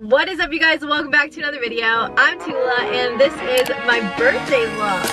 What is up, you guys? Welcome back to another video. I'm Toula and this is my birthday vlog.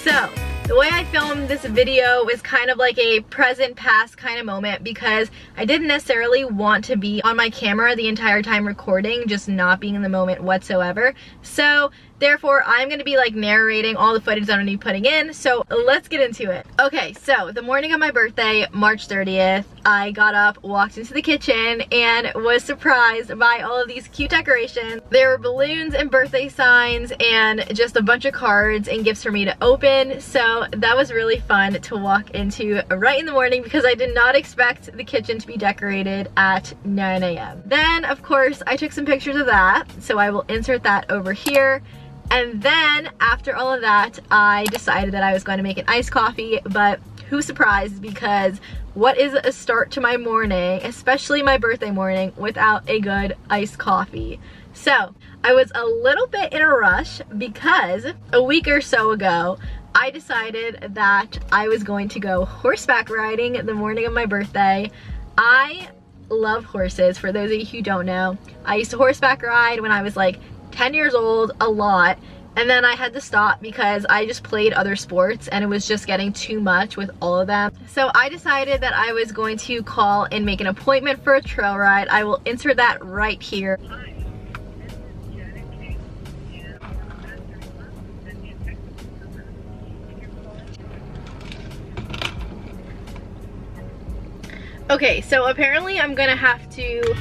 So the way I filmed this video was kind of like a present past kind of moment because I didn't necessarily want to be on my camera the entire time recording, just not being in the moment whatsoever. So therefore, I'm going to be like narrating all the footage that I'm going to be putting in, so let's get into it. Okay, so the morning of my birthday, March 30th, I got up, walked into the kitchen, and was surprised by all of these cute decorations. There were balloons and birthday signs and just a bunch of cards and gifts for me to open, so that was really fun to walk into right in the morning because I did not expect the kitchen to be decorated at 9 a.m. Then, of course, I took some pictures of that, so I will insert that over here. And then after all of that, I decided that I was going to make an iced coffee, but who's surprised, because what is a start to my morning, especially my birthday morning, without a good iced coffee? So I was a little bit in a rush because a week or so ago, I decided that I was going to go horseback riding the morning of my birthday. I love horses. For those of you who don't know, I used to horseback ride when I was like 10 years old, a lot, and then I had to stop because I just played other sports and it was just getting too much with all of them. So I decided that I was going to call and make an appointment for a trail ride. I will insert that right here. Okay, so apparently I'm gonna have to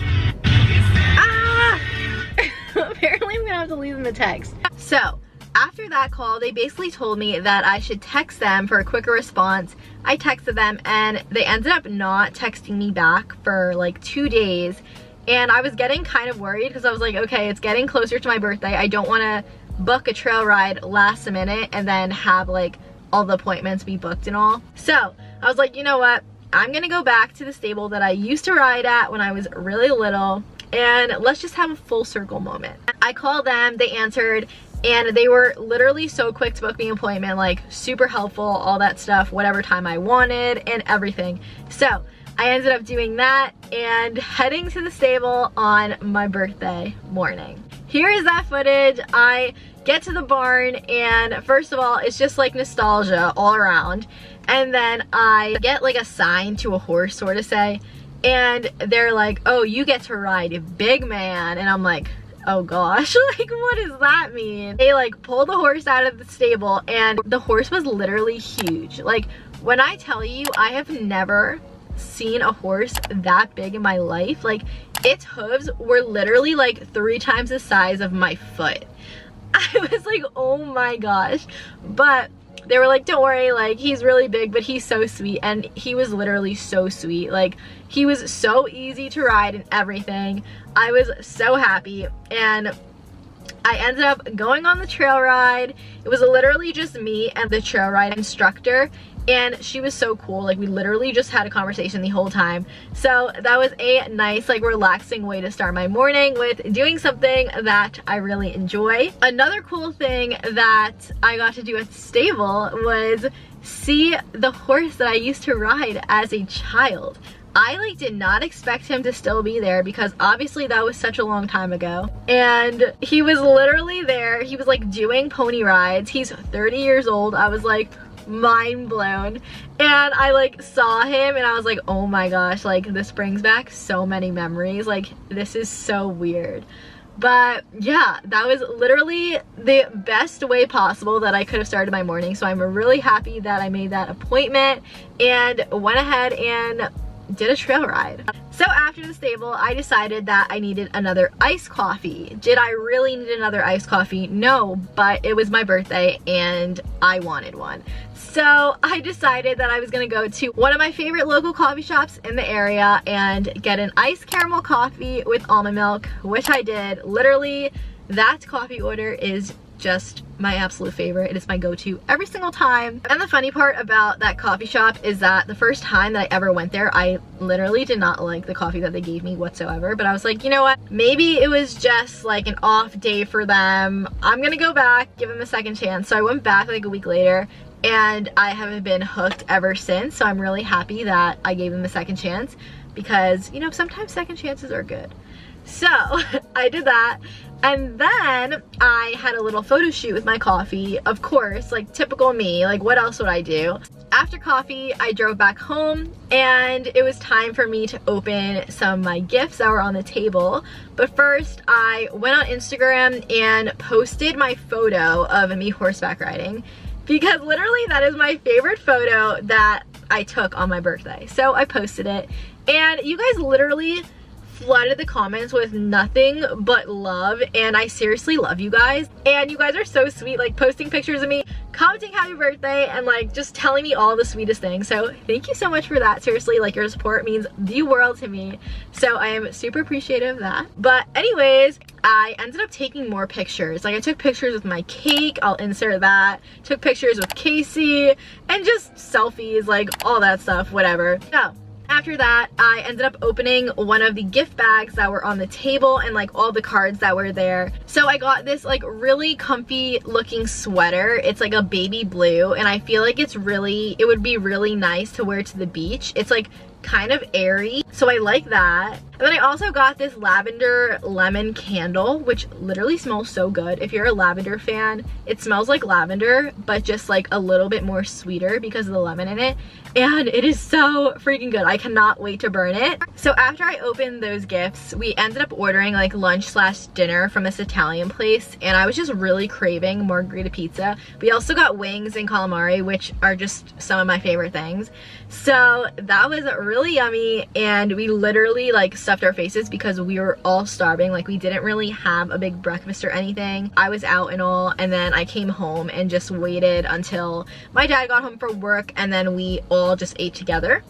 apparently I'm gonna have to leave them a text. So after that call, they basically told me that I should text them for a quicker response. I texted them and they ended up not texting me back for like 2 days, and I was getting kind of worried because I was like, okay, it's getting closer to my birthday. I don't want to book a trail ride last minute and then have like all the appointments be booked and all. So I was like, you know what, I'm gonna go back to the stable that I used to ride at when I was really little, and let's just have a full circle moment. I called them, they answered, and they were literally so quick to book me an appointment, like super helpful, all that stuff, whatever time I wanted and everything. So I ended up doing that and heading to the stable on my birthday morning. Here is that footage. I get to the barn and first of all, it's just like nostalgia all around. And then I get like a sign to a horse, sort of say, and they're like, oh, you get to ride big man. And I'm like, oh gosh, like what does that mean? They like pull the horse out of the stable and the horse was literally huge. Like when I tell you, I have never seen a horse that big in my life. Like its hooves were literally like 3 times the size of my foot. I was like, oh my gosh. But they were like, don't worry, like he's really big, but he's so sweet. And he was literally so sweet. Like he was so easy to ride and everything. I was so happy, and I ended up going on the trail ride. It was literally just me and the trail ride instructor, and she was so cool. Like we literally just had a conversation the whole time. So that was a nice, like relaxing way to start my morning with doing something that I really enjoy. Another cool thing that I got to do at the stable was see the horse that I used to ride as a child. I like did not expect him to still be there because obviously that was such a long time ago. And he was literally there. He was like doing pony rides. He's 30 years old. I was like mind blown. And I like saw him and I was like, oh my gosh, like this brings back so many memories. Like this is so weird. But yeah, that was literally the best way possible that I could have started my morning. So I'm really happy that I made that appointment and went ahead and did a trail ride. So after the stable, I decided that I needed another iced coffee. Did I really need another iced coffee? No, but it was my birthday and I wanted one. So I decided that I was gonna go to one of my favorite local coffee shops in the area and get an iced caramel coffee with almond milk, which I did. Literally, that coffee order is just my absolute favorite. It is my go-to every single time. And the funny part about that coffee shop is that the first time that I ever went there, I literally did not like the coffee that they gave me whatsoever. But I was like, you know what? Maybe it was just like an off day for them. I'm gonna go back, give them a second chance. So I went back like a week later and I have been hooked ever since. So I'm really happy that I gave them a second chance, because you know, sometimes second chances are good. So I did that, and then I had a little photo shoot with my coffee, of course, like typical me, like what else would I do? After coffee, I drove back home, and it was time for me to open some of my gifts that were on the table. But first, I went on Instagram and posted my photo of me horseback riding, because literally that is my favorite photo that I took on my birthday. So I posted it, and you guys literally flooded the comments with nothing but love, and I seriously love you guys, and you guys are so sweet, like posting pictures of me, commenting happy birthday, and like just telling me all the sweetest things. So thank you so much for that. Seriously, like your support means the world to me, so I am super appreciative of that. But anyways, I ended up taking more pictures. Like I took pictures with my cake, I'll insert that, took pictures with Casey, and just selfies, like all that stuff, whatever. So after that, I ended up opening one of the gift bags that were on the table, and like all the cards that were there. So I got this like really comfy looking sweater. It's like a baby blue, and I feel like it would be really nice to wear to the beach. It's like kind of airy, so I like that. And then I also got this lavender lemon candle, which literally smells so good. If you're a lavender fan, it smells like lavender, but just like a little bit more sweeter because of the lemon in it, and it is so freaking good. I cannot wait to burn it. So after I opened those gifts, we ended up ordering like lunch slash dinner from this Italian place, and I was just really craving margherita pizza. We also got wings and calamari, which are just some of my favorite things. So that was really yummy, and we literally like stuffed our faces because we were all starving. Like we didn't really have a big breakfast or anything. I was out and all, and then I came home and just waited until my dad got home from work, and then we all just ate together.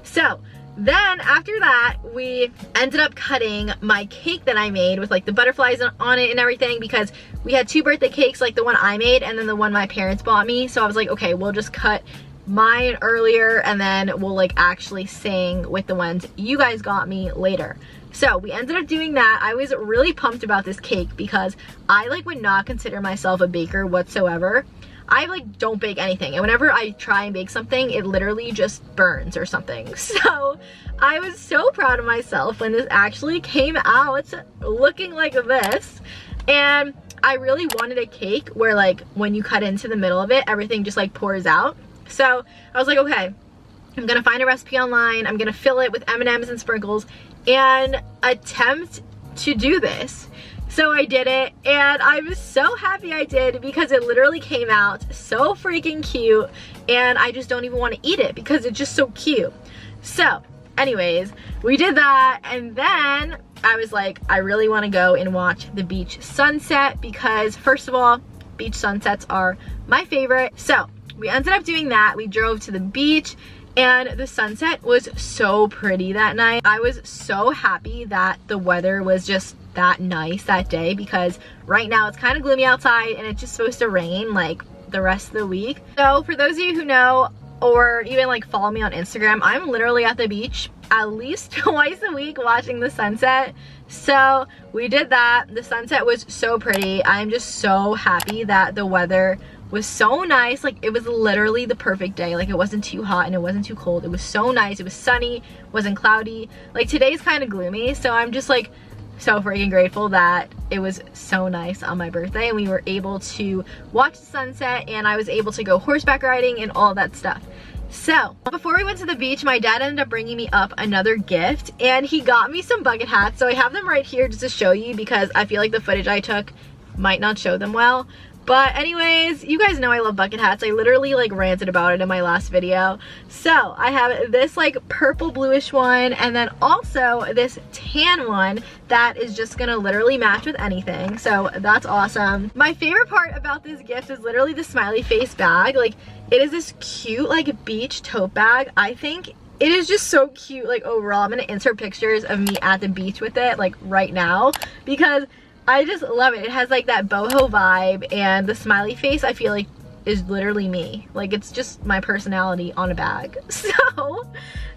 So then after that, we ended up cutting my cake that I made with like the butterflies on it and everything, because we had two birthday cakes, like the one I made and then the one my parents bought me. So I was like, okay, we'll just cut mine earlier, and then we'll like actually sing with the ones you guys got me later. So we ended up doing that. I was really pumped about this cake because I like would not consider myself a baker whatsoever. I like don't bake anything, and whenever I try and bake something, it literally just burns or something. So I was so proud of myself when this actually came out looking like this. And I really wanted a cake where like when you cut into the middle of it, everything just like pours out. So I was like, okay, I'm gonna find a recipe online, I'm gonna fill it with M&Ms and sprinkles and attempt to do this. So I did it, and I was so happy I did, because it literally came out so freaking cute, and I just don't even want to eat it because it's just so cute. So anyways, we did that, and then I was like, I really want to go and watch the beach sunset, because first of all, beach sunsets are my favorite. So we ended up doing that. We drove to the beach, and the sunset was so pretty that night. I was so happy that the weather was just that nice that day, because right now it's kind of gloomy outside and it's just supposed to rain like the rest of the week. So for those of you who know, or even like follow me on Instagram, I'm literally at the beach at least twice a week watching the sunset. So we did that. The sunset was so pretty. I'm just so happy that the weather was so nice. Like it was literally the perfect day. Like it wasn't too hot and it wasn't too cold. It was so nice. It was sunny, wasn't cloudy. Like today's kind of gloomy, so I'm just like so freaking grateful that it was so nice on my birthday, and we were able to watch the sunset, and I was able to go horseback riding and all that stuff. So before we went to the beach, my dad ended up bringing me up another gift, and he got me some bucket hats. So I have them right here just to show you, because I feel like the footage I took might not show them well. But anyways, you guys know I love bucket hats. I literally like ranted about it in my last video. So I have this like purple bluish one, and then also this tan one that is just gonna literally match with anything. So that's awesome. My favorite part about this gift is literally the smiley face bag. Like it is this cute like beach tote bag. I think it is just so cute. Like overall, I'm gonna insert pictures of me at the beach with it like right now, because I just love it. It has like that boho vibe, and the smiley face I feel like is literally me. Like it's just my personality on a bag. So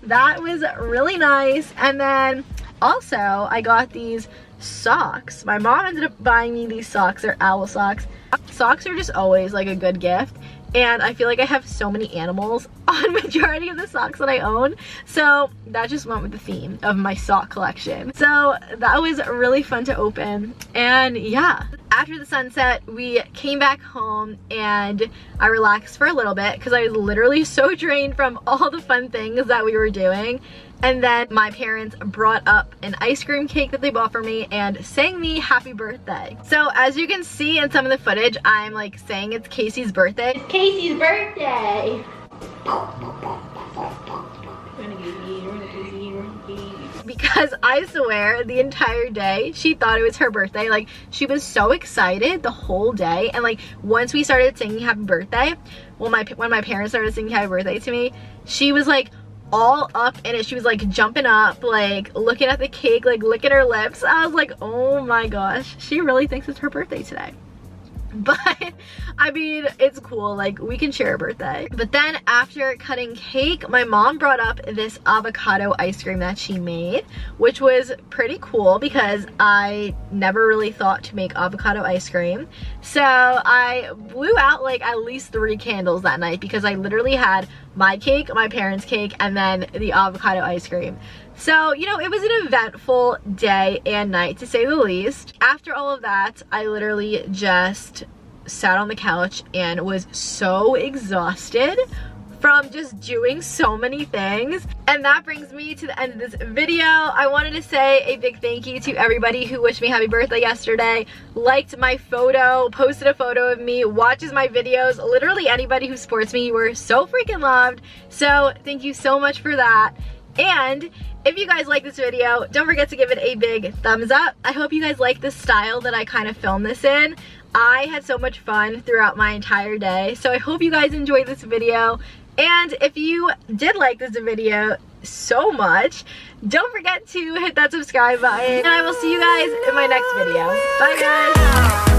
that was really nice. And then also I got these socks. My mom ended up buying me these socks. They're owl socks. Socks are just always like a good gift, and I feel like I have so many animals on majority of the socks that I own, so that just went with the theme of my sock collection. So that was really fun to open, and yeah. After the sunset, we came back home and I relaxed for a little bit because I was literally so drained from all the fun things that we were doing. And then my parents brought up an ice cream cake that they bought for me and sang me happy birthday. So as you can see in some of the footage, I'm like saying it's Casey's birthday. It's Casey's birthday! Because I swear the entire day she thought it was her birthday. Like, she was so excited the whole day, and like once we started singing happy birthday, when my parents started singing happy birthday to me, she was like all up in it. She was like jumping up, like looking at the cake, like licking her lips. I was like, oh my gosh, she really thinks it's her birthday today. But I mean, it's cool, like we can share a birthday. But then after cutting cake, my mom brought up this avocado ice cream that she made, which was pretty cool because I never really thought to make avocado ice cream. So I blew out like at least 3 candles that night because I literally had my cake, my parents' cake, and then the avocado ice cream. So, you know, it was an eventful day and night, to say the least. After all of that, I literally just sat on the couch and was so exhausted from just doing so many things. And that brings me to the end of this video. I wanted to say a big thank you to everybody who wished me happy birthday yesterday, liked my photo, posted a photo of me, watches my videos. Literally anybody who supports me, you were so freaking loved. So thank you so much for that. And if you guys like this video, don't forget to give it a big thumbs up. I hope you guys like the style that I kind of filmed this in. I had so much fun throughout my entire day, so I hope you guys enjoyed this video. And if you did like this video so much, don't forget to hit that subscribe button, and I will see you guys in my next video. Bye guys!